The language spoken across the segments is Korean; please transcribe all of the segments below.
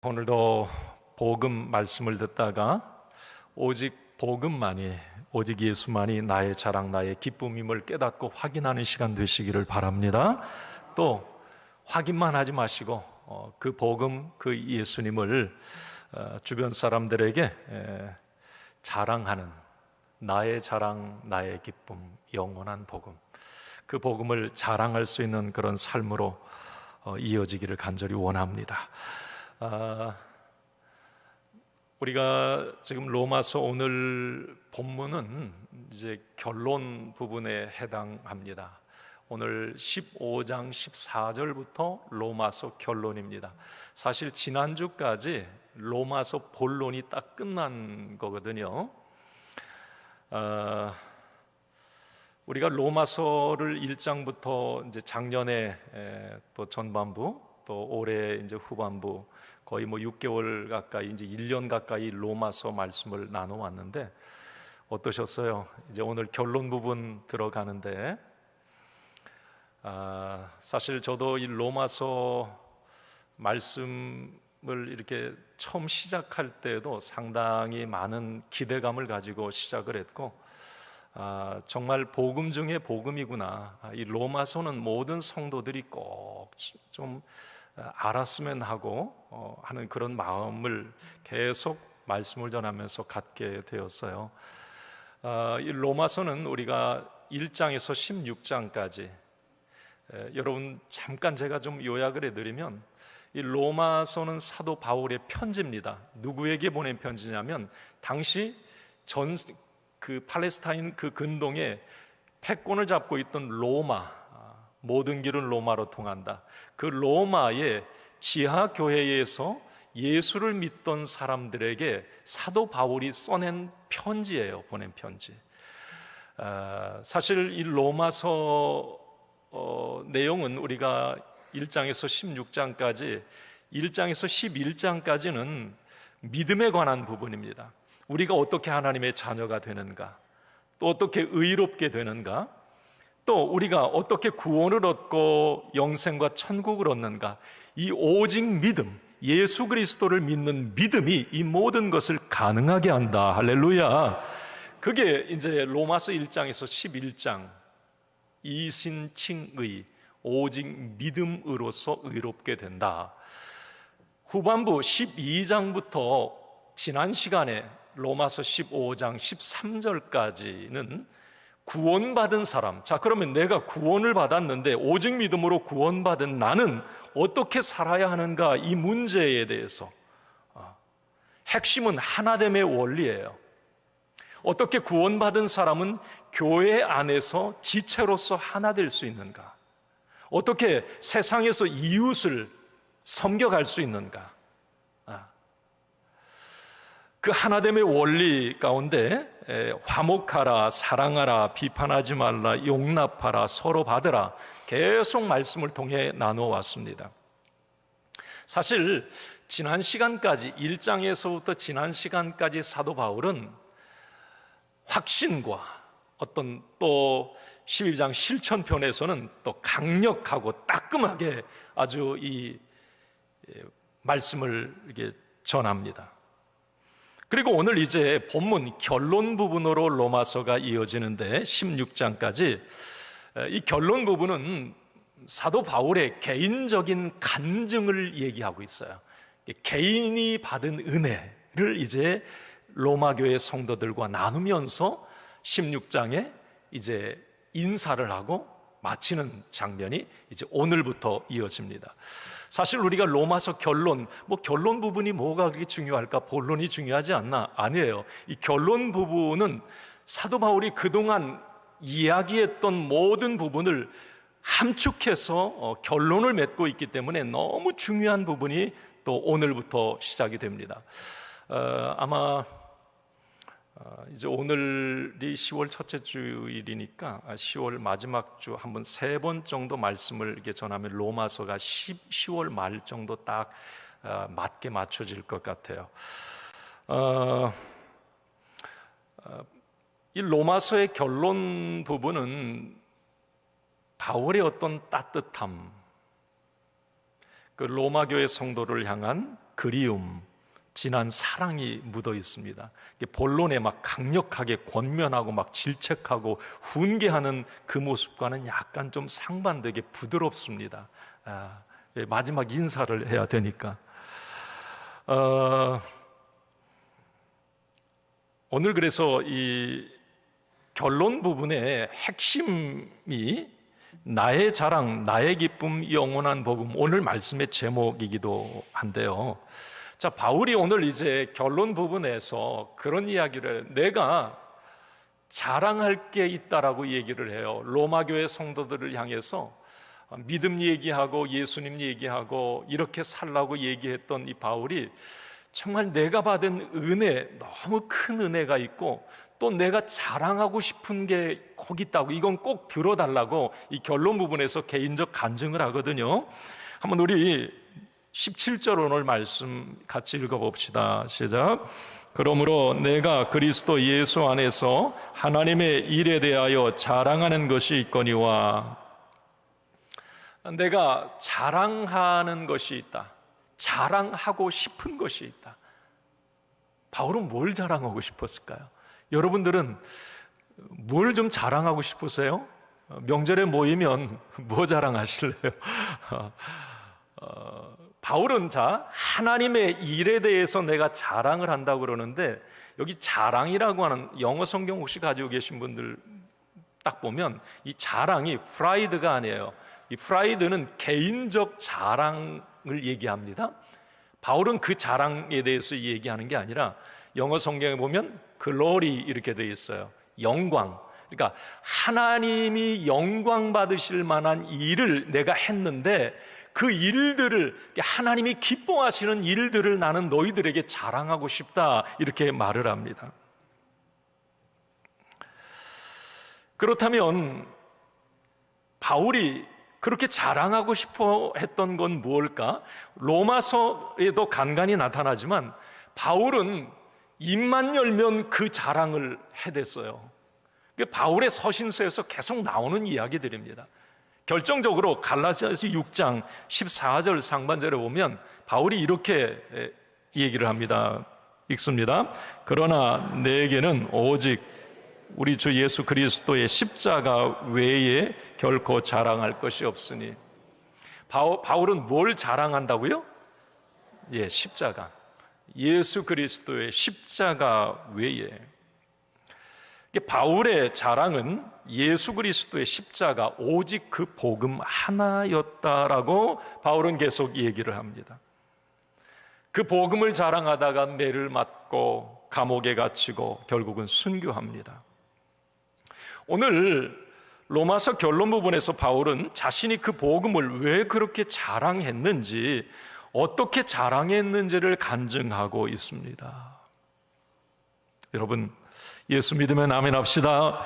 오늘도 복음 말씀을 듣다가 오직 복음만이, 오직 예수만이 나의 자랑, 나의 기쁨임을 깨닫고 확인하는 시간 되시기를 바랍니다. 또 확인만 하지 마시고 그 복음, 그 예수님을 주변 사람들에게 자랑하는, 나의 자랑, 나의 기쁨, 영원한 복음, 그 복음을 자랑할 수 있는 그런 삶으로 이어지기를 간절히 원합니다. 우리가 지금 로마서 오늘 본문은 이제 결론 부분에 해당합니다. 오늘 15장 14절부터 로마서 결론입니다. 사실 지난주까지 로마서 본론이 딱 끝난 거거든요. 우리가 로마서를 1장부터 이제 작년에 또 전반부, 또 올해 이제 후반부, 거의 6개월 가까이, 이제 1년 가까이 로마서 말씀을 나눠왔는데 어떠셨어요? 이제 오늘 결론 부분 들어가는데, 사실 저도 이 로마서 말씀을 이렇게 처음 시작할 때도 상당히 많은 기대감을 가지고 시작을 했고, 정말 복음 중에 복음이구나, 이 로마서는 모든 성도들이 꼭 좀 알았으면 하고 하는 그런 마음을 계속 말씀을 전하면서 갖게 되었어요. 이 로마서는 우리가 1장에서 16장까지, 여러분 잠깐 제가 좀 요약을 해드리면, 이 로마서는 사도 바울의 편지입니다. 누구에게 보낸 편지냐면, 당시 그 팔레스타인 그 근동에 패권을 잡고 있던 로마, 모든 길은 로마로 통한다, 그 로마의 지하 교회에서 예수를 믿던 사람들에게 사도 바울이 써낸 편지예요. 보낸 편지. 사실 이 로마서 내용은 우리가 1장에서 16장까지, 1장에서 11장까지는 믿음에 관한 부분입니다. 우리가 어떻게 하나님의 자녀가 되는가, 또 어떻게 의롭게 되는가, 또 우리가 어떻게 구원을 얻고 영생과 천국을 얻는가, 이 오직 믿음, 예수 그리스도를 믿는 믿음이 이 모든 것을 가능하게 한다. 할렐루야. 그게 이제 로마서 1장에서 11장, 이신칭의, 오직 믿음으로써 의롭게 된다. 후반부 12장부터 지난 시간에 로마서 15장 13절까지는 구원받은 사람, 자 그러면 내가 구원을 받았는데 오직 믿음으로 구원받은 나는 어떻게 살아야 하는가, 이 문제에 대해서, 핵심은 하나됨의 원리예요. 어떻게 구원받은 사람은 교회 안에서 지체로서 하나 될 수 있는가, 어떻게 세상에서 이웃을 섬겨갈 수 있는가, 그 하나됨의 원리 가운데 화목하라, 사랑하라, 비판하지 말라, 용납하라, 서로 받으라, 계속 말씀을 통해 나누어 왔습니다. 사실 지난 시간까지, 1장에서부터 지난 시간까지 사도 바울은 확신과 어떤, 또 12장 실천편에서는 또 강력하고 따끔하게 아주 이 말씀을 이렇게 전합니다. 그리고 오늘 이제 본문 결론 부분으로 로마서가 이어지는데, 16장까지 이 결론 부분은 사도 바울의 개인적인 간증을 얘기하고 있어요. 개인이 받은 은혜를 이제 로마 교회 성도들과 나누면서 16장에 이제 인사를 하고 마치는 장면이 이제 오늘부터 이어집니다. 사실 우리가 로마서 결론, 결론 부분이 뭐가 그렇게 중요할까, 본론이 중요하지 않나? 아니에요. 이 결론 부분은 사도 바울이 그동안 이야기했던 모든 부분을 함축해서 결론을 맺고 있기 때문에 너무 중요한 부분이 또 오늘부터 시작이 됩니다. 아마 이제 오늘이 10월 첫째 주일이니까 10월 마지막 주 한번 3번 정도 말씀을 이렇게 전하면 로마서가 10월 말 정도 딱 맞게 맞춰질 것 같아요. 이 로마서의 결론 부분은 바울의 어떤 따뜻함, 그 로마 교회 성도를 향한 그리움, 진한 사랑이 묻어 있습니다. 본론에 막 강력하게 권면하고 막 질책하고 훈계하는 그 모습과는 약간 좀 상반되게 부드럽습니다. 마지막 인사를 해야 되니까. 오늘 그래서 이 결론 부분의 핵심이 나의 자랑, 나의 기쁨, 영원한 복음, 오늘 말씀의 제목이기도 한데요. 자, 바울이 오늘 이제 결론 부분에서 그런 이야기를 해요. 내가 자랑할 게 있다라고 얘기를 해요. 로마 교회 성도들을 향해서 믿음 얘기하고 예수님 얘기하고 이렇게 살라고 얘기했던 이 바울이 정말 내가 받은 은혜, 너무 큰 은혜가 있고 또 내가 자랑하고 싶은 게 거기 있다고, 이건 꼭 들어달라고 이 결론 부분에서 개인적 간증을 하거든요. 한번 우리 17절 오늘 말씀 같이 읽어봅시다. 시작. 그러므로 내가 그리스도 예수 안에서 하나님의 일에 대하여 자랑하는 것이 있거니와, 내가 자랑하는 것이 있다, 자랑하고 싶은 것이 있다. 바울은 뭘 자랑하고 싶었을까요? 여러분들은 뭘 좀 자랑하고 싶으세요? 명절에 모이면 뭐 자랑하실래요? 바울은 하나님의 일에 대해서 내가 자랑을 한다고 그러는데, 여기 자랑이라고 하는 영어 성경 혹시 가지고 계신 분들 딱 보면 이 자랑이 프라이드가 아니에요. 이 프라이드는 개인적 자랑을 얘기합니다. 바울은 그 자랑에 대해서 얘기하는 게 아니라 영어 성경에 보면 글로리 이렇게 되어 있어요. 영광. 그러니까 하나님이 영광 받으실 만한 일을 내가 했는데 그 일들을, 하나님이 기뻐하시는 일들을 나는 너희들에게 자랑하고 싶다, 이렇게 말을 합니다. 그렇다면 바울이 그렇게 자랑하고 싶어 했던 건 무엇일까? 로마서에도 간간히 나타나지만 바울은 입만 열면 그 자랑을 해댔어요. 바울의 서신서에서 계속 나오는 이야기들입니다. 결정적으로 갈라디아서 6장 14절 상반절에 보면 바울이 이렇게 얘기를 합니다. 읽습니다. 그러나 내게는 오직 우리 주 예수 그리스도의 십자가 외에 결코 자랑할 것이 없으니. 바울은 뭘 자랑한다고요? 예, 십자가. 예수 그리스도의 십자가 외에. 바울의 자랑은 예수 그리스도의 십자가, 오직 그 복음 하나였다라고 바울은 계속 얘기를 합니다. 그 복음을 자랑하다가 매를 맞고 감옥에 갇히고 결국은 순교합니다. 오늘 로마서 결론 부분에서 바울은 자신이 그 복음을 왜 그렇게 자랑했는지, 어떻게 자랑했는지를 간증하고 있습니다. 여러분, 예수 믿으면 아멘 합시다.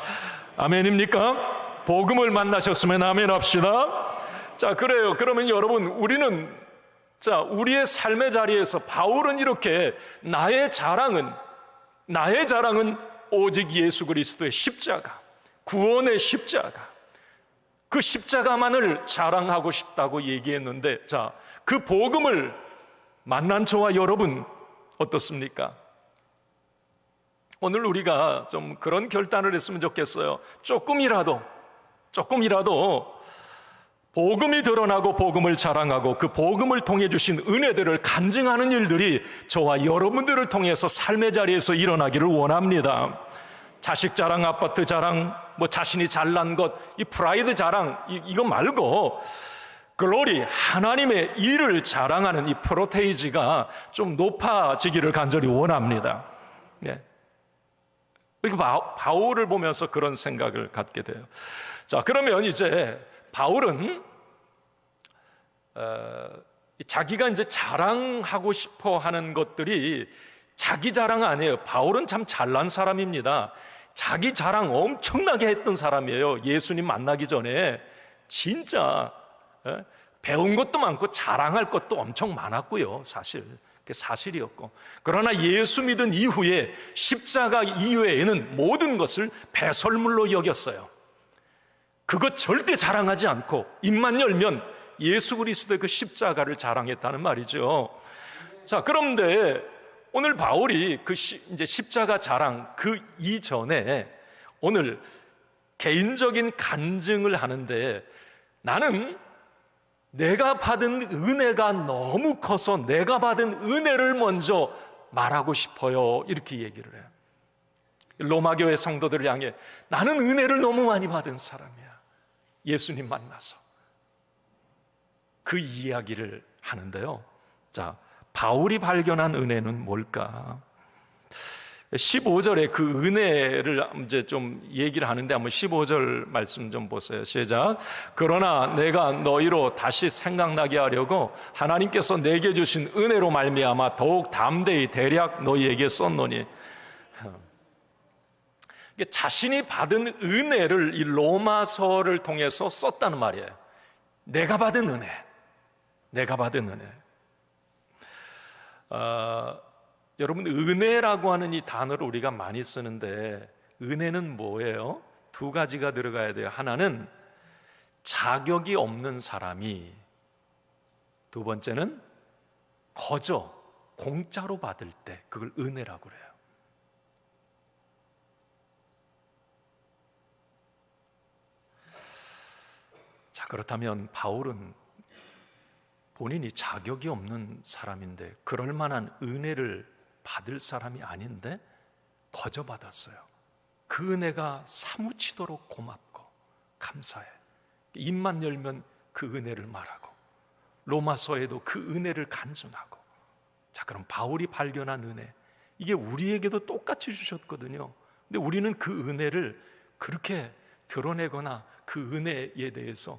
아멘입니까? 복음을 만나셨으면 아멘 합시다. 자, 그래요. 그러면 여러분, 우리는 우리의 삶의 자리에서 바울은 이렇게 나의 자랑은 오직 예수 그리스도의 십자가, 구원의 십자가, 그 십자가만을 자랑하고 싶다고 얘기했는데, 그 복음을 만난 저와 여러분 어떻습니까? 오늘 우리가 좀 그런 결단을 했으면 좋겠어요. 조금이라도 복음이 드러나고 복음을 자랑하고 그 복음을 통해 주신 은혜들을 간증하는 일들이 저와 여러분들을 통해서 삶의 자리에서 일어나기를 원합니다. 자식 자랑, 아파트 자랑, 자신이 잘난 것, 이 프라이드 자랑, 이거 말고 글로리, 하나님의 일을 자랑하는 이 프로테이지가 좀 높아지기를 간절히 원합니다. 예. 그리고 바울을 보면서 그런 생각을 갖게 돼요. 자, 그러면 이제 바울은 자기가 이제 자랑하고 싶어 하는 것들이 자기 자랑 아니에요. 바울은 참 잘난 사람입니다. 자기 자랑 엄청나게 했던 사람이에요. 예수님 만나기 전에 진짜 배운 것도 많고 자랑할 것도 엄청 많았고요. 사실이었고, 그러나 예수 믿은 이후에 십자가 이외에는 모든 것을 배설물로 여겼어요. 그것 절대 자랑하지 않고 입만 열면 예수 그리스도의 그 십자가를 자랑했다는 말이죠. 자, 그런데 오늘 바울이 이제 십자가 자랑 그 이전에 오늘 개인적인 간증을 하는데, 나는 내가 받은 은혜가 너무 커서 내가 받은 은혜를 먼저 말하고 싶어요, 이렇게 얘기를 해요. 로마교회 성도들을 향해 나는 은혜를 너무 많이 받은 사람이야, 예수님 만나서. 그 이야기를 하는데요. 자, 바울이 발견한 은혜는 뭘까? 15절에 그 은혜를 이제 좀 얘기를 하는데, 한번 15절 말씀 좀 보세요. 시작. 그러나 내가 너희로 다시 생각나게 하려고 하나님께서 내게 주신 은혜로 말미암아 더욱 담대히 대략 너희에게 썼노니. 자신이 받은 은혜를 이 로마서를 통해서 썼다는 말이에요. 내가 받은 은혜, 내가 받은 은혜. 여러분, 은혜라고 하는 이 단어를 우리가 많이 쓰는데, 은혜는 뭐예요? 두 가지가 들어가야 돼요. 하나는 자격이 없는 사람이, 두 번째는 거저 공짜로 받을 때 그걸 은혜라고 그래요. 자, 그렇다면 바울은 본인이 자격이 없는 사람인데 그럴 만한 은혜를 받을 사람이 아닌데 거저 받았어요. 그 은혜가 사무치도록 고맙고 감사해. 입만 열면 그 은혜를 말하고, 로마서에도 그 은혜를 간증하고. 자, 그럼 바울이 발견한 은혜, 이게 우리에게도 똑같이 주셨거든요. 근데 우리는 그 은혜를 그렇게 드러내거나 그 은혜에 대해서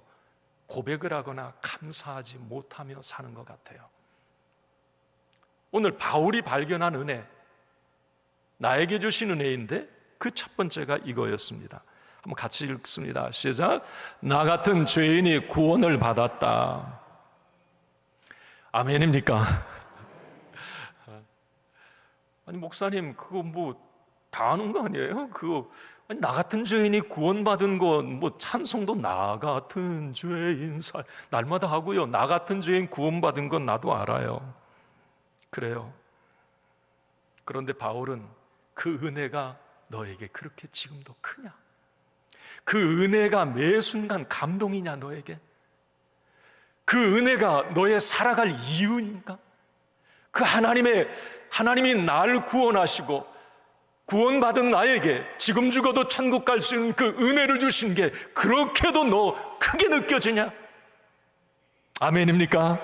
고백을 하거나 감사하지 못하며 사는 것 같아요. 오늘 바울이 발견한 은혜, 나에게 주신 은혜인데 그 첫 번째가 이거였습니다. 한번 같이 읽습니다. 시작. 나 같은 죄인이 구원을 받았다. 아멘입니까? 아니, 목사님, 그거 뭐 다 아는 거 아니에요? 그거, 아니, 나 같은 죄인이 구원받은 건 뭐 찬송도 나 같은 죄인 날마다 하고요. 나 같은 죄인 구원받은 건 나도 알아요. 그래요. 그런데 바울은 그 은혜가 너에게 그렇게 지금도 크냐? 그 은혜가 매 순간 감동이냐 너에게? 그 은혜가 너의 살아갈 이유인가? 그 하나님이 나를 구원하시고 구원받은 나에게 지금 죽어도 천국 갈 수 있는 그 은혜를 주신 게 그렇게도 너 크게 느껴지냐? 아멘입니까?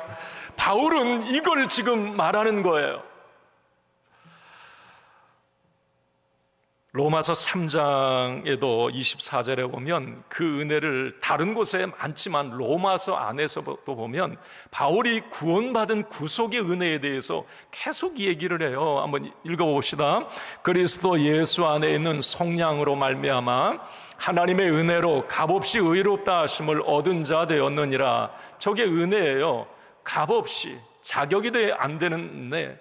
바울은 이걸 지금 말하는 거예요. 로마서 3장에도 24절에 보면 그 은혜를 다른 곳에 많지만 로마서 안에서도 보면 바울이 구원받은 구속의 은혜에 대해서 계속 얘기를 해요. 한번 읽어봅시다. 그리스도 예수 안에 있는 속량으로 말미암아 하나님의 은혜로 값없이 의롭다 하심을 얻은 자 되었느니라. 저게 은혜예요. 값없이, 자격이 안 되는 은혜.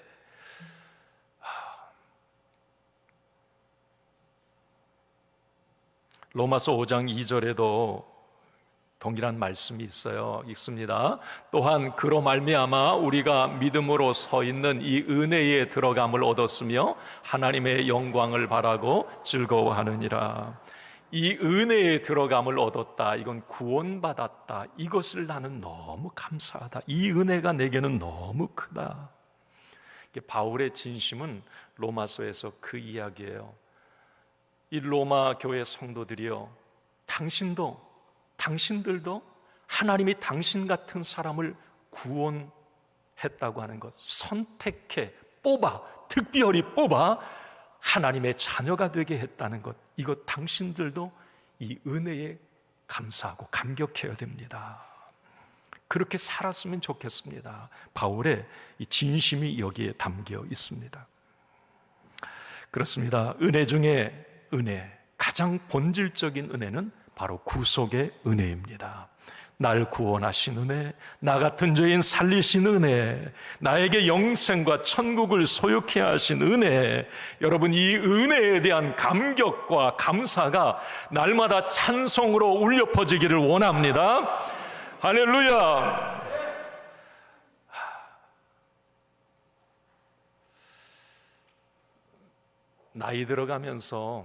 로마서 5장 2절에도 동일한 말씀이 있어요. 읽습니다. 또한 그로 말미암아 우리가 믿음으로 서 있는 이 은혜에 들어감을 얻었으며 하나님의 영광을 바라고 즐거워하느니라. 이 은혜에 들어감을 얻었다, 이건 구원받았다, 이것을 나는 너무 감사하다, 이 은혜가 내게는 너무 크다. 바울의 진심은 로마서에서 그 이야기예요. 이 로마 교회 성도들이요, 당신들도 하나님이 당신 같은 사람을 구원했다고 하는 것, 선택해 특별히 뽑아 하나님의 자녀가 되게 했다는 것, 이것 당신들도 이 은혜에 감사하고 감격해야 됩니다. 그렇게 살았으면 좋겠습니다. 바울의 이 진심이 여기에 담겨 있습니다. 그렇습니다. 은혜 중에 은혜, 가장 본질적인 은혜는 바로 구속의 은혜입니다. 날 구원하신 은혜, 나 같은 죄인 살리신 은혜, 나에게 영생과 천국을 소유케 하신 은혜. 여러분, 이 은혜에 대한 감격과 감사가 날마다 찬송으로 울려 퍼지기를 원합니다. 할렐루야. 나이 들어가면서,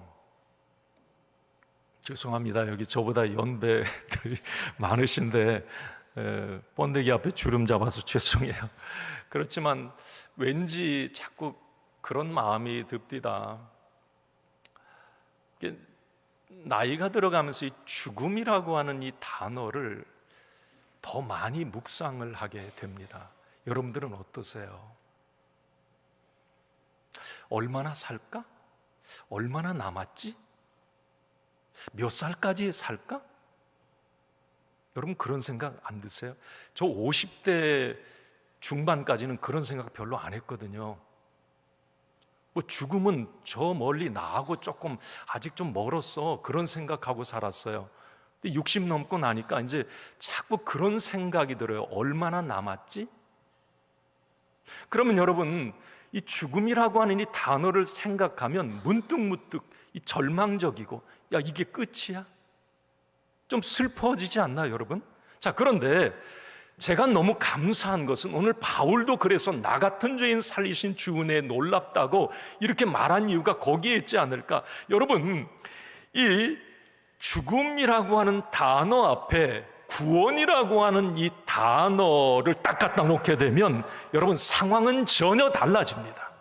죄송합니다, 여기 저보다 연배들이 많으신데 번데기 앞에 주름 잡아서 죄송해요. 그렇지만 왠지 자꾸 그런 마음이 듭디다. 나이가 들어가면서 이 죽음이라고 하는 이 단어를 더 많이 묵상을 하게 됩니다. 여러분들은 어떠세요? 얼마나 살까? 얼마나 남았지? 몇 살까지 살까? 여러분 그런 생각 안 드세요? 저 50대 중반까지는 그런 생각 별로 안 했거든요. 뭐 죽음은 저 멀리 나하고 조금 아직 좀 멀었어, 그런 생각하고 살았어요. 근데 60 넘고 나니까 이제 자꾸 그런 생각이 들어요. 얼마나 남았지? 그러면 여러분, 이 죽음이라고 하는 이 단어를 생각하면 문득문득 이 절망적이고, 야, 이게 끝이야? 좀 슬퍼지지 않나요, 여러분? 자, 그런데 제가 너무 감사한 것은 오늘 바울도 그래서 나 같은 죄인 살리신 주 은혜에 놀랍다고 이렇게 말한 이유가 거기에 있지 않을까? 여러분, 이 죽음이라고 하는 단어 앞에 구원이라고 하는 이 단어를 딱 갖다 놓게 되면 여러분 상황은 전혀 달라집니다.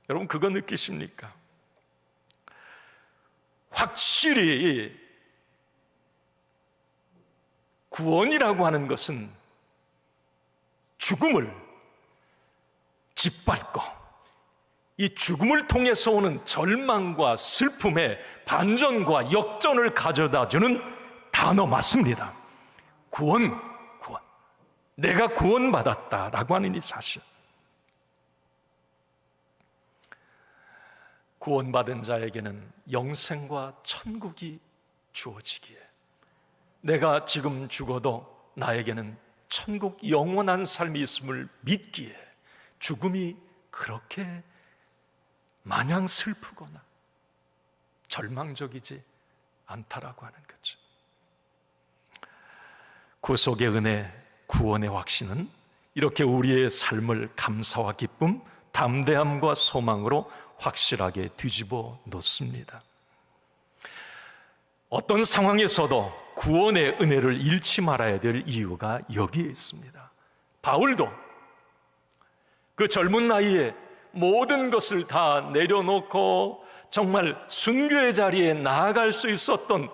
여러분 그거 느끼십니까? 확실히 구원이라고 하는 것은 죽음을 짓밟고 이 죽음을 통해서 오는 절망과 슬픔에 반전과 역전을 가져다주는 단어 맞습니다. 구원. 내가 구원받았다라고 하는 이 사실. 구원받은 자에게는 영생과 천국이 주어지기에, 내가 지금 죽어도 나에게는 천국 영원한 삶이 있음을 믿기에 죽음이 그렇게 마냥 슬프거나 절망적이지 않다라고 하는 거죠. 구속의 은혜, 구원의 확신은 이렇게 우리의 삶을 감사와 기쁨, 담대함과 소망으로 확실하게 뒤집어 놓습니다. 어떤 상황에서도 구원의 은혜를 잃지 말아야 될 이유가 여기에 있습니다. 바울도 그 젊은 나이에 모든 것을 다 내려놓고 정말 순교의 자리에 나아갈 수 있었던,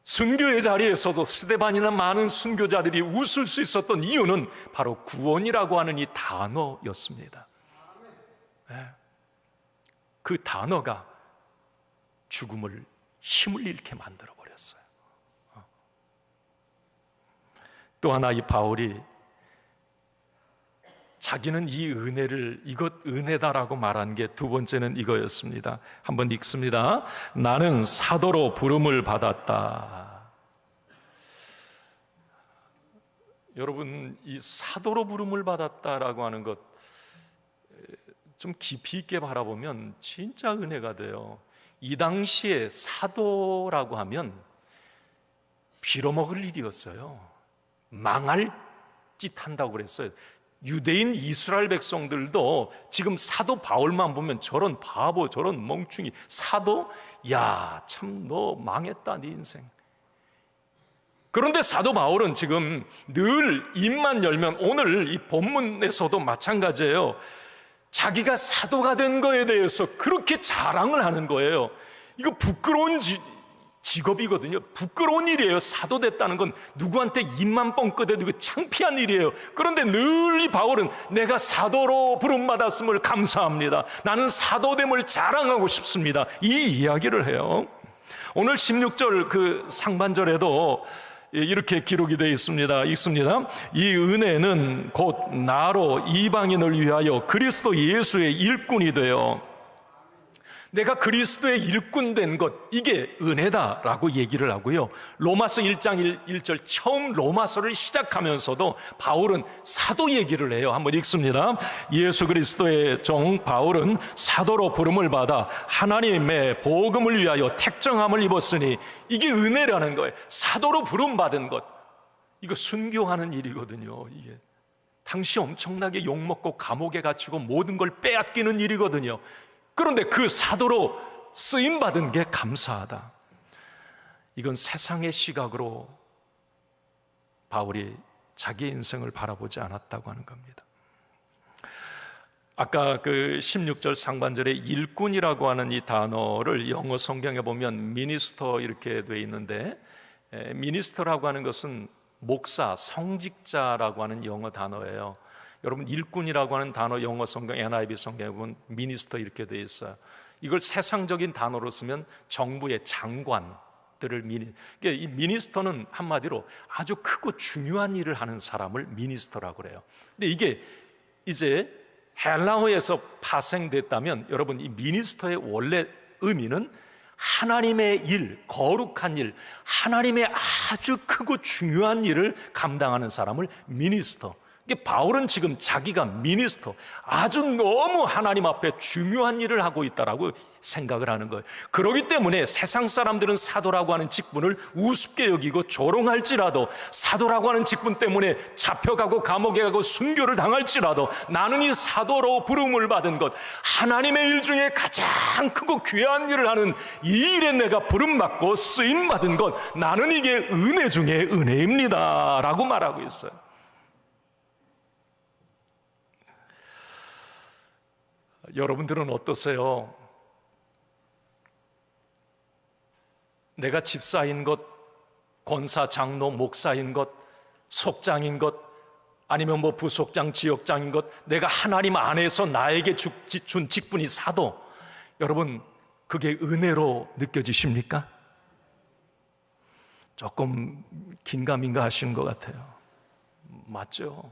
순교의 자리에서도 스데반이나 많은 순교자들이 웃을 수 있었던 이유는 바로 구원이라고 하는 이 단어였습니다. 그 단어가 죽음을 힘을 잃게 만들어 버렸어요. 또 하나 이 바울이 자기는 이 은혜를, 이것 은혜다라고 말한 게 두 번째는 이거였습니다. 한번 읽습니다. 나는 사도로 부름을 받았다. 여러분, 이 사도로 부름을 받았다라고 하는 것 좀 깊이 있게 바라보면 진짜 은혜가 돼요. 이 당시에 사도라고 하면 빌어먹을 일이었어요. 망할 짓 한다고 그랬어요. 유대인 이스라엘 백성들도 지금 사도 바울만 보면 저런 바보, 저런 멍충이, 사도? 야, 참 너 망했다 네 인생. 그런데 사도 바울은 지금 늘 입만 열면, 오늘 이 본문에서도 마찬가지예요. 자기가 사도가 된 거에 대해서 그렇게 자랑을 하는 거예요. 이거 부끄러운 직업이거든요. 부끄러운 일이에요. 사도 됐다는 건 누구한테 입만 뻥끗해도 이거 창피한 일이에요. 그런데 늘 이 바울은 내가 사도로 부름받았음을 감사합니다, 나는 사도됨을 자랑하고 싶습니다, 이 이야기를 해요. 오늘 16절 그 상반절에도 이렇게 기록이 되어 있습니다. 읽습니다. 이 은혜는 곧 나로 이방인을 위하여 그리스도 예수의 일꾼이 되어 내가 그리스도의 일꾼 된 것, 이게 은혜다라고 얘기를 하고요. 로마서 1장 1절 처음 로마서를 시작하면서도 바울은 사도 얘기를 해요. 한번 읽습니다. 예수 그리스도의 종 바울은 사도로 부름을 받아 하나님의 복음을 위하여 택정함을 입었으니, 이게 은혜라는 거예요. 사도로 부름받은 것, 이거 순교하는 일이거든요. 이게 당시 엄청나게 욕먹고 감옥에 갇히고 모든 걸 빼앗기는 일이거든요. 그런데 그 사도로 쓰임받은 게 감사하다. 이건 세상의 시각으로 바울이 자기 인생을 바라보지 않았다고 하는 겁니다. 아까 그 16절 상반절에 일꾼이라고 하는 이 단어를 영어 성경에 보면 미니스터 이렇게 돼 있는데, 미니스터라고 하는 것은 목사, 성직자라고 하는 영어 단어예요. 여러분, 일꾼이라고 하는 단어 영어 성경 NIV 성경에 보면 미니스터 이렇게 되어 있어요. 이걸 세상적인 단어로 쓰면 정부의 장관들을 그러니까 이 미니스터는 한마디로 아주 크고 중요한 일을 하는 사람을 미니스터라고 그래요. 근데 이게 이제 헬라어에서 파생됐다면, 여러분, 이 미니스터의 원래 의미는 하나님의 일, 거룩한 일, 하나님의 아주 크고 중요한 일을 감당하는 사람을 미니스터. 바울은 지금 자기가 미니스터, 아주 너무 하나님 앞에 중요한 일을 하고 있다라고 생각을 하는 거예요. 그렇기 때문에 세상 사람들은 사도라고 하는 직분을 우습게 여기고 조롱할지라도, 사도라고 하는 직분 때문에 잡혀가고 감옥에 가고 순교를 당할지라도, 나는 이 사도로 부름을 받은 것, 하나님의 일 중에 가장 크고 귀한 일을 하는 이 일에 내가 부름받고 쓰임받은 것, 나는 이게 은혜 중에 은혜입니다 라고 말하고 있어요. 여러분들은 어떠세요? 내가 집사인 것, 권사, 장로, 목사인 것, 속장인 것, 아니면 뭐 부속장, 지역장인 것, 내가 하나님 안에서 나에게 준 직분이 사도, 여러분, 그게 은혜로 느껴지십니까? 조금 긴가민가 하시는 것 같아요. 맞죠?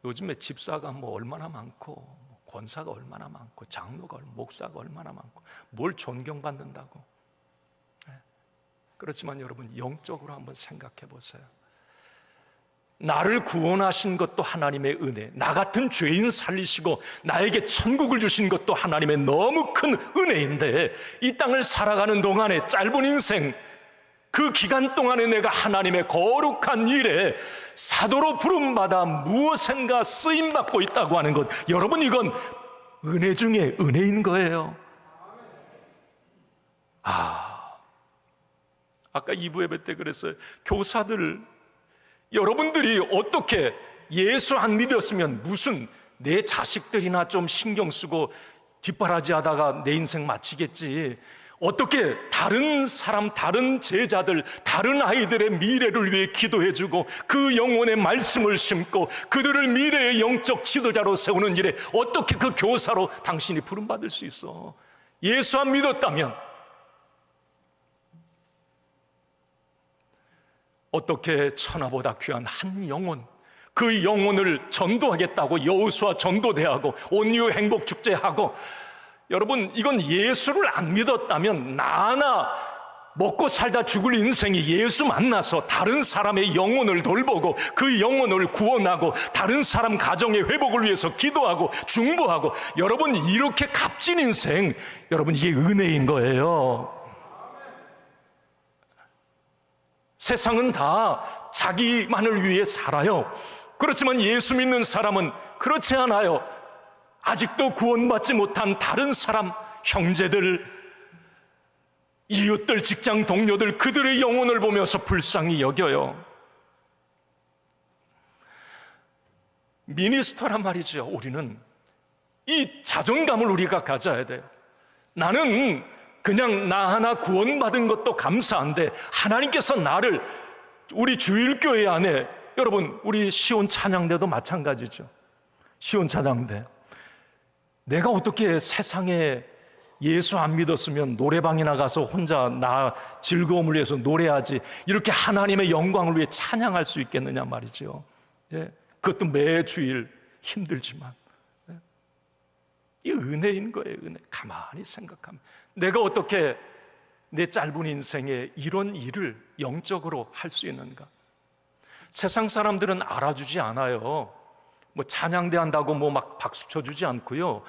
요즘에 집사가 뭐 얼마나 많고, 권사가 얼마나 많고, 장로가, 목사가 얼마나 많고, 뭘 존경받는다고. 그렇지만 여러분, 영적으로 한번 생각해 보세요. 나를 구원하신 것도 하나님의 은혜, 나 같은 죄인 살리시고 나에게 천국을 주신 것도 하나님의 너무 큰 은혜인데, 이 땅을 살아가는 동안에 짧은 인생, 그 기간 동안에 내가 하나님의 거룩한 일에 사도로 부름받아 무엇인가 쓰임받고 있다고 하는 것, 여러분, 이건 은혜 중에 은혜인 거예요. 아까 2부 예배 때 그랬어요. 교사들, 여러분들이 어떻게 예수 안 믿었으면 무슨 내 자식들이나 좀 신경 쓰고 뒷바라지 하다가 내 인생 마치겠지, 어떻게 다른 사람, 다른 제자들, 다른 아이들의 미래를 위해 기도해주고 그 영혼의 말씀을 심고 그들을 미래의 영적 지도자로 세우는 일에 어떻게 그 교사로 당신이 부름받을 수 있어? 예수 안 믿었다면 어떻게 천하보다 귀한 한 영혼, 그 영혼을 전도하겠다고 여호수아 전도대하고 온유 행복축제하고, 여러분, 이건 예수를 안 믿었다면 나나 먹고 살다 죽을 인생이 예수 만나서 다른 사람의 영혼을 돌보고 그 영혼을 구원하고 다른 사람 가정의 회복을 위해서 기도하고 중보하고, 여러분, 이렇게 값진 인생, 여러분, 이게 은혜인 거예요. 세상은 다 자기만을 위해 살아요. 그렇지만 예수 믿는 사람은 그렇지 않아요. 아직도 구원받지 못한 다른 사람, 형제들, 이웃들, 직장 동료들, 그들의 영혼을 보면서 불쌍히 여겨요. 미니스터란 말이죠. 우리는 이 자존감을 우리가 가져야 돼요. 나는 그냥 나 하나 구원받은 것도 감사한데, 하나님께서 나를, 우리 주일교회 안에, 여러분, 우리 시온 찬양대도 마찬가지죠. 시온 찬양대, 내가 어떻게 세상에 예수 안 믿었으면 노래방이나 가서 혼자 나 즐거움을 위해서 노래하지, 이렇게 하나님의 영광을 위해 찬양할 수 있겠느냐 말이죠. 예, 그것도 매주일 힘들지만. 예. 이 은혜인 거예요. 은혜. 가만히 생각하면 내가 어떻게 내 짧은 인생에 이런 일을 영적으로 할 수 있는가? 세상 사람들은 알아주지 않아요. 뭐 찬양대 한다고 뭐 막 박수 쳐주지 않고요.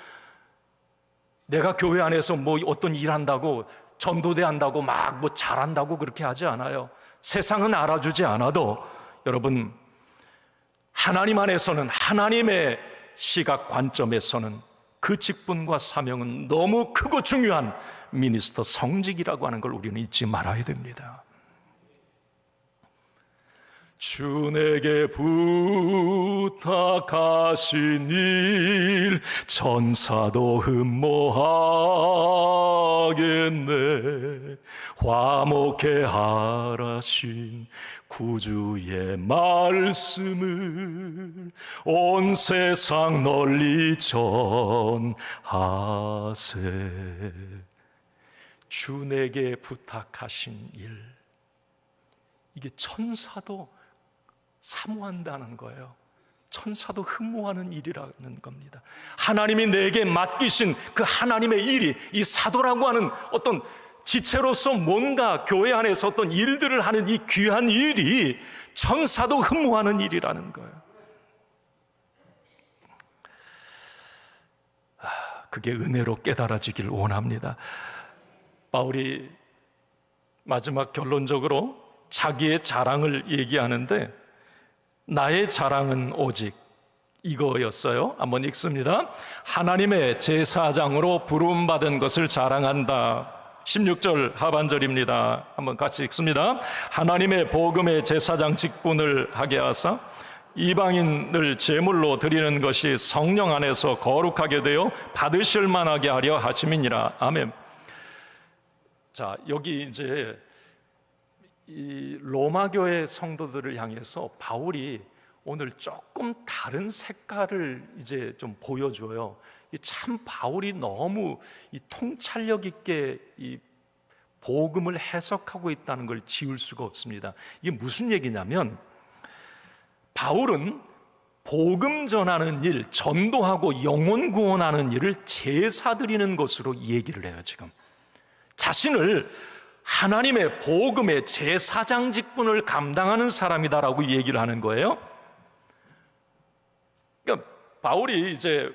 내가 교회 안에서 뭐 어떤 일 한다고, 전도대 한다고 막 뭐 잘한다고 그렇게 하지 않아요. 세상은 알아주지 않아도 여러분, 하나님 안에서는, 하나님의 시각 관점에서는 그 직분과 사명은 너무 크고 중요한 미니스터 성직이라고 하는 걸 우리는 잊지 말아야 됩니다. 주 내게 부탁하신 일 천사도 흠모하겠네. 화목해 하라신 구주의 말씀을 온 세상 널리 전하세. 주 내게 부탁하신 일, 이게 천사도 사모한다는 거예요. 천사도 흠모하는 일이라는 겁니다. 하나님이 내게 맡기신 그 하나님의 일이, 이 사도라고 하는 어떤 지체로서 뭔가 교회 안에서 어떤 일들을 하는 이 귀한 일이 천사도 흠모하는 일이라는 거예요. 그게 은혜로 깨달아지길 원합니다. 바울이 마지막 결론적으로 자기의 자랑을 얘기하는데, 나의 자랑은 오직 이거였어요. 한번 읽습니다. 하나님의 제사장으로 부름받은 것을 자랑한다. 16절 하반절입니다. 한번 같이 읽습니다. 하나님의 복음의 제사장 직분을 하게 하사 이방인을 제물로 드리는 것이 성령 안에서 거룩하게 되어 받으실 만하게 하려 하심이니라. 아멘. 자, 여기 이제 이 로마 교회 성도들을 향해서 바울이 오늘 조금 다른 색깔을 이제 좀 보여줘요. 참 바울이 너무 이 통찰력 있게 이 복음을 해석하고 있다는 걸 지울 수가 없습니다. 이게 무슨 얘기냐면, 바울은 복음 전하는 일, 전도하고 영혼 구원하는 일을 제사 드리는 것으로 얘기를 해요. 지금 자신을 하나님의 복음의 제사장 직분을 감당하는 사람이다라고 얘기를 하는 거예요. 그러니까 바울이 이제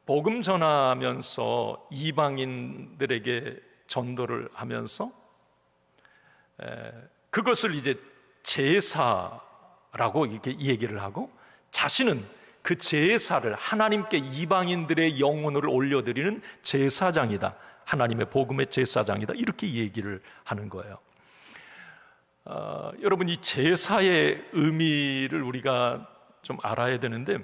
복음 전하면서 이방인들에게 전도를 하면서 그것을 이제 제사라고 이렇게 얘기를 하고, 자신은 그 제사를 하나님께 이방인들의 영혼을 올려드리는 제사장이다, 하나님의 복음의 제사장이다, 이렇게 얘기를 하는 거예요. 여러분, 이 제사의 의미를 우리가 좀 알아야 되는데,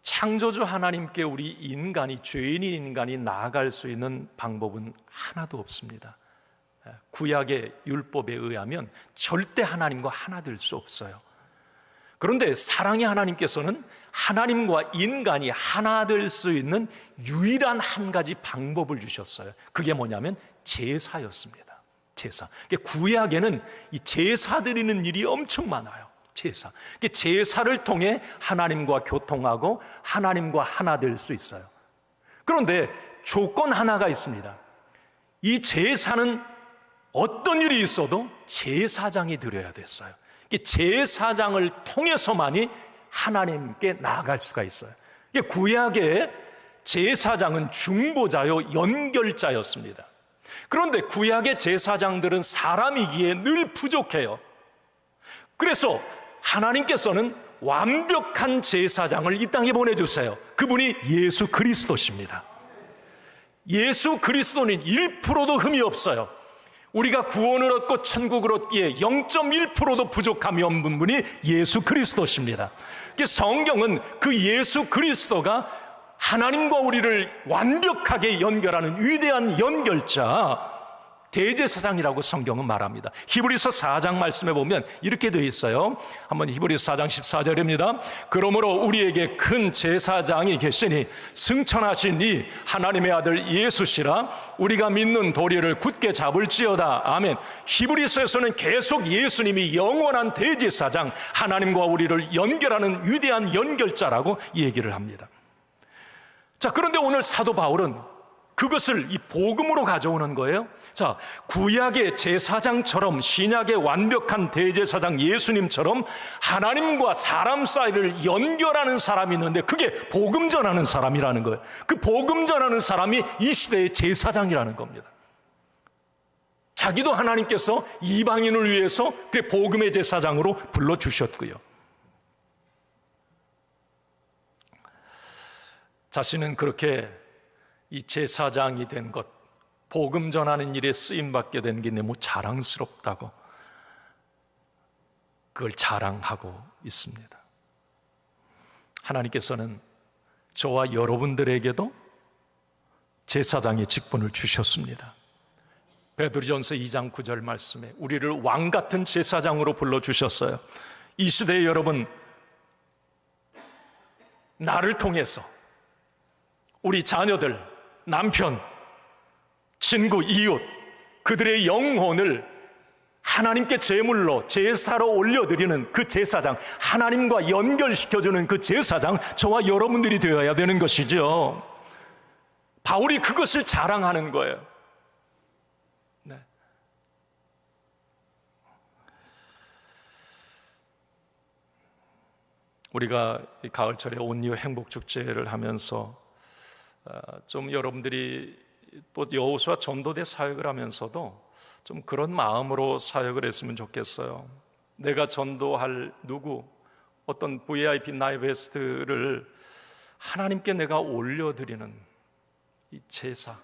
창조주 하나님께 우리 인간이, 죄인인 인간이 나아갈 수 있는 방법은 하나도 없습니다. 구약의 율법에 의하면 절대 하나님과 하나 될 수 없어요. 그런데 사랑의 하나님께서는 하나님과 인간이 하나 될 수 있는 유일한 한 가지 방법을 주셨어요. 그게 뭐냐면 제사였습니다. 제사. 구약에는 이 제사 드리는 일이 엄청 많아요. 제사. 제사를 통해 하나님과 교통하고 하나님과 하나 될 수 있어요. 그런데 조건 하나가 있습니다. 이 제사는 어떤 일이 있어도 제사장이 드려야 됐어요. 제사장을 통해서만이 하나님께 나아갈 수가 있어요. 구약의 제사장은 중보자요, 연결자였습니다. 그런데 구약의 제사장들은 사람이기에 늘 부족해요. 그래서 하나님께서는 완벽한 제사장을 이 땅에 보내주세요. 그분이 예수 그리스도십니다. 예수 그리스도는 1%도 흠이 없어요. 우리가 구원을 얻고 천국을 얻기에 0.1%도 부족함이 없는 분이 예수 그리스도십니다. 성경은 그 예수 그리스도가 하나님과 우리를 완벽하게 연결하는 위대한 연결자, 대제사장이라고 성경은 말합니다. 히브리서 4장 말씀에 보면 이렇게 되어 있어요. 한번 히브리서 4장 14절입니다. 그러므로 우리에게 큰 제사장이 계시니 승천하신 이 하나님의 아들 예수시라. 우리가 믿는 도리를 굳게 잡을지어다. 아멘. 히브리서에서는 계속 예수님이 영원한 대제사장, 하나님과 우리를 연결하는 위대한 연결자라고 얘기를 합니다. 자, 그런데 오늘 사도 바울은 그것을 이 복음으로 가져오는 거예요. 자, 구약의 제사장처럼, 신약의 완벽한 대제사장 예수님처럼 하나님과 사람 사이를 연결하는 사람이 있는데 그게 복음 전하는 사람이라는 거예요. 그 복음 전하는 사람이 이 시대의 제사장이라는 겁니다. 자기도 하나님께서 이방인을 위해서 그 복음의 제사장으로 불러주셨고요. 자신은 그렇게 이 제사장이 된 것, 복음 전하는 일에 쓰임받게 된 게 너무 자랑스럽다고 그걸 자랑하고 있습니다. 하나님께서는 저와 여러분들에게도 제사장의 직분을 주셨습니다. 베드로전서 2장 9절 말씀에 우리를 왕 같은 제사장으로 불러주셨어요. 이 시대에 여러분, 나를 통해서 우리 자녀들, 남편, 친구, 이웃, 그들의 영혼을 하나님께 제물로, 제사로 올려드리는 그 제사장, 하나님과 연결시켜주는 그 제사장, 저와 여러분들이 되어야 되는 것이죠. 바울이 그것을 자랑하는 거예요. 네. 우리가 이 가을철에 온리오 행복축제를 하면서 좀 여러분들이 또 여호수아 전도대 사역을 하면서도 좀 그런 마음으로 사역을 했으면 좋겠어요. 내가 전도할 누구, 어떤 VIP 나의 베스트를 하나님께 내가 올려드리는 이 제사,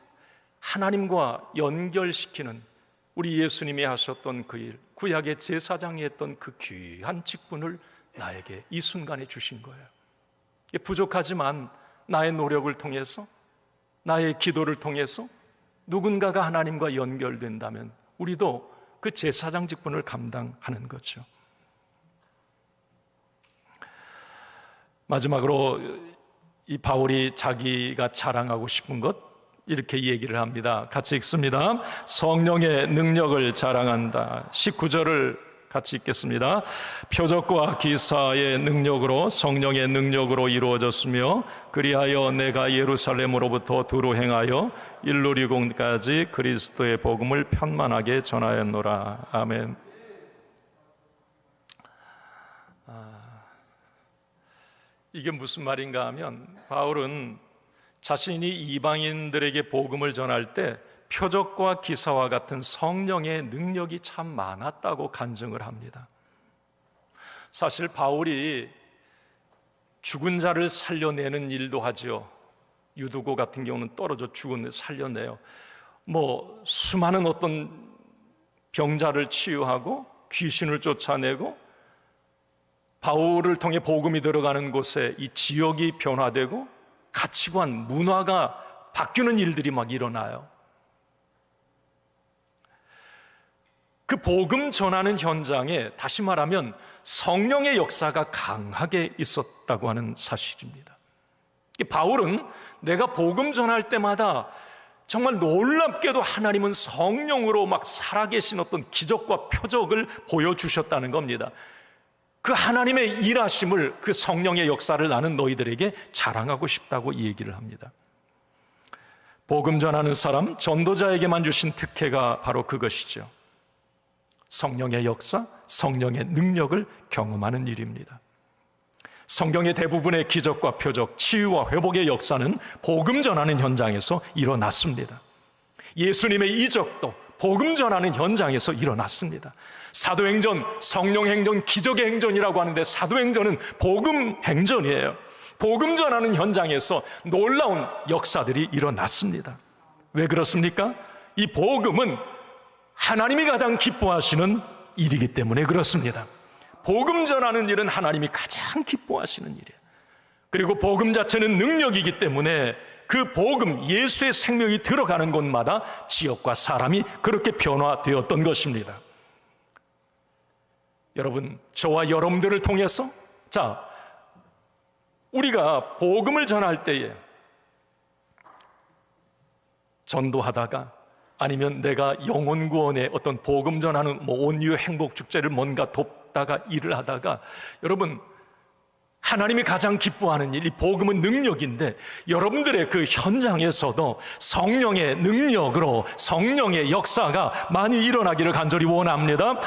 하나님과 연결시키는 우리 예수님이 하셨던 그 일, 구약의 제사장이 했던 그 귀한 직분을 나에게 이 순간에 주신 거예요. 부족하지만 나의 노력을 통해서, 나의 기도를 통해서 누군가가 하나님과 연결된다면 우리도 그 제사장 직분을 감당하는 거죠. 마지막으로 이 바울이 자기가 자랑하고 싶은 것, 이렇게 얘기를 합니다. 같이 읽습니다. 성령의 능력을 자랑한다. 19절을 같이 읽겠습니다. 표적과 기사의 능력으로, 성령의 능력으로 이루어졌으며 그리하여 내가 예루살렘으로부터 두루 행하여 일루리공까지 그리스도의 복음을 편만하게 전하였노라. 아멘. 이게 무슨 말인가 하면 바울은 자신이 이방인들에게 복음을 전할 때 표적과 기사와 같은 성령의 능력이 참 많았다고 간증을 합니다. 사실 바울이 죽은 자를 살려내는 일도 하죠. 유두고 같은 경우는 떨어져 죽은 살려내요. 수많은 어떤 병자를 치유하고 귀신을 쫓아내고 바울을 통해 복음이 들어가는 곳에 이 지역이 변화되고 가치관, 문화가 바뀌는 일들이 막 일어나요. 그 복음 전하는 현장에 다시 말하면 성령의 역사가 강하게 있었다고 하는 사실입니다. 바울은 내가 복음 전할 때마다 정말 놀랍게도 하나님은 성령으로 막 살아계신 어떤 기적과 표적을 보여주셨다는 겁니다. 그 하나님의 일하심을, 그 성령의 역사를 나는 너희들에게 자랑하고 싶다고 이 얘기를 합니다. 복음 전하는 사람, 전도자에게만 주신 특혜가 바로 그것이죠. 성령의 역사, 성령의 능력을 경험하는 일입니다. 성경의 대부분의 기적과 표적, 치유와 회복의 역사는 복음 전하는 현장에서 일어났습니다. 예수님의 이적도 복음 전하는 현장에서 일어났습니다. 사도행전, 성령행전, 기적의 행전이라고 하는데 사도행전은 복음 행전이에요. 복음 전하는 현장에서 놀라운 역사들이 일어났습니다. 왜 그렇습니까? 이 복음은 하나님이 가장 기뻐하시는 일이기 때문에 그렇습니다. 복음 전하는 일은 하나님이 가장 기뻐하시는 일이에요. 그리고 복음 자체는 능력이기 때문에 그 복음, 예수의 생명이 들어가는 곳마다 지역과 사람이 그렇게 변화되었던 것입니다. 여러분, 저와 여러분들을 통해서 우리가 복음을 전할 때에 전도하다가 아니면 내가 영혼 구원의 어떤 복음 전하는 온유 행복 축제를 뭔가 돕다가 일을 하다가 여러분 하나님이 가장 기뻐하는 일, 이 복음은 능력인데 여러분들의 그 현장에서도 성령의 능력으로 성령의 역사가 많이 일어나기를 간절히 원합니다.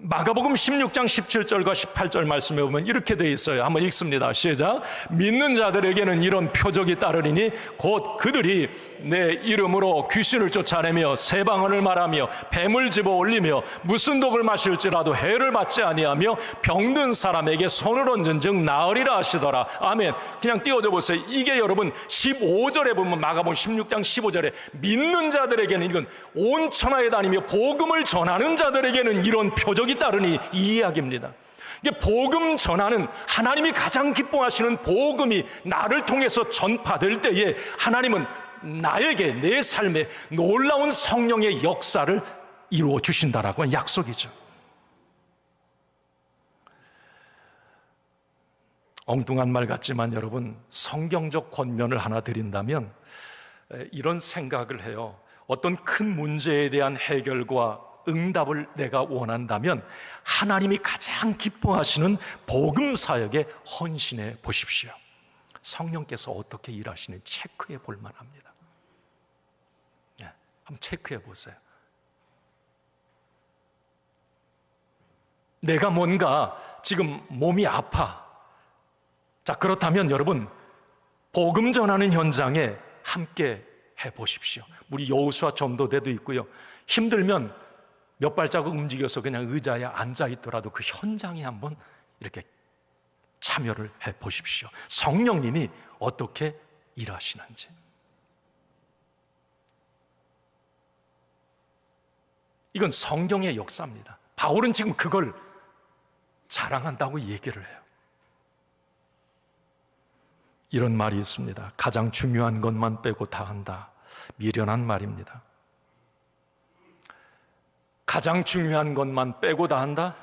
마가복음 16장 17절과 18절 말씀에 보면 이렇게 되어 있어요. 한번 읽습니다. 시작. 믿는 자들에게는 이런 표적이 따르리니 곧 그들이 내 이름으로 귀신을 쫓아내며 새 방언을 말하며 뱀을 집어 올리며 무슨 독을 마실지라도 해를 받지 아니하며 병든 사람에게 손을 얹은즉 나으리라 하시더라. 아멘. 그냥 띄워줘 보세요. 이게 여러분 15절에 보면 마가복음 16장 15절에 믿는 자들에게는 이건 온 천하에 다니며 복음을 전하는 자들에게는 이런 표적이 따르니 이 이야기입니다. 이게 복음 전하는 하나님이 가장 기뻐하시는 복음이 나를 통해서 전파될 때에 하나님은 나에게 내 삶에 놀라운 성령의 역사를 이루어 주신다라고 하는 약속이죠. 엉뚱한 말 같지만 여러분, 성경적 권면을 하나 드린다면 이런 생각을 해요. 어떤 큰 문제에 대한 해결과 응답을 내가 원한다면 하나님이 가장 기뻐하시는 복음 사역에 헌신해 보십시오. 성령께서 어떻게 일하시는지 체크해 볼 만합니다. 한번 체크해 보세요. 내가 뭔가 지금 몸이 아파. 자, 그렇다면 여러분 복음 전하는 현장에 함께 해 보십시오. 우리 여호수아 전도대도 있고요. 힘들면 몇 발자국 움직여서 그냥 의자에 앉아 있더라도 그 현장에 한번 이렇게 참여를 해 보십시오. 성령님이 어떻게 일하시는지. 이건 성경의 역사입니다. 바울은 지금 그걸 자랑한다고 얘기를 해요. 이런 말이 있습니다. 가장 중요한 것만 빼고 다 한다. 미련한 말입니다. 가장 중요한 것만 빼고 다 한다?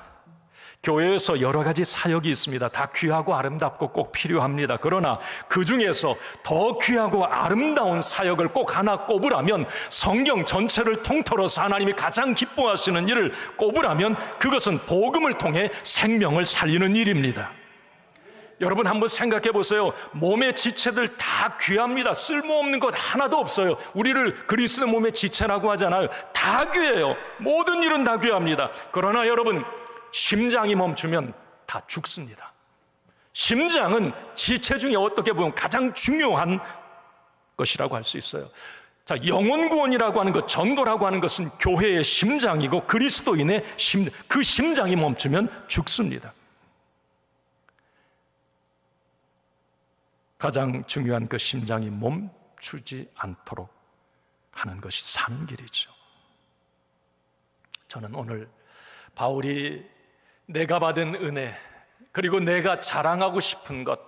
교회에서 여러 가지 사역이 있습니다. 다 귀하고 아름답고 꼭 필요합니다. 그러나 그 중에서 더 귀하고 아름다운 사역을 꼭 하나 꼽으라면, 성경 전체를 통틀어서 하나님이 가장 기뻐하시는 일을 꼽으라면 그것은 복음을 통해 생명을 살리는 일입니다. 여러분 한번 생각해 보세요. 몸의 지체들 다 귀합니다. 쓸모없는 것 하나도 없어요. 우리를 그리스도의 몸의 지체라고 하잖아요. 다 귀해요. 모든 일은 다 귀합니다. 그러나 여러분, 심장이 멈추면 다 죽습니다. 심장은 지체 중에 어떻게 보면 가장 중요한 것이라고 할 수 있어요. 자, 영혼 구원이라고 하는 것, 전도라고 하는 것은 교회의 심장이고 그리스도인의 그 심장이 멈추면 죽습니다. 가장 중요한 그 심장이 멈추지 않도록 하는 것이 사는 길이죠. 저는 오늘 바울이 내가 받은 은혜, 그리고 내가 자랑하고 싶은 것,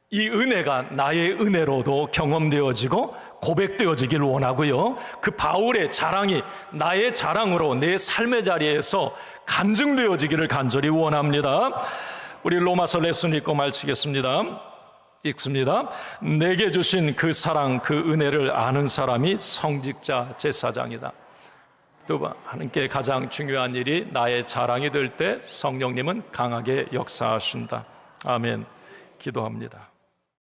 이 은혜가 나의 은혜로도 경험되어지고 고백되어지길 원하고요, 그 바울의 자랑이 나의 자랑으로 내 삶의 자리에서 간증되어지기를 간절히 원합니다. 우리 로마서 레슨 읽고 마치겠습니다. 읽습니다. 내게 주신 그 사랑, 그 은혜를 아는 사람이 성직자 제사장이다. 또 하나님께 가장 중요한 일이 나의 자랑이 될 때 성령님은 강하게 역사하신다. 아멘. 기도합니다.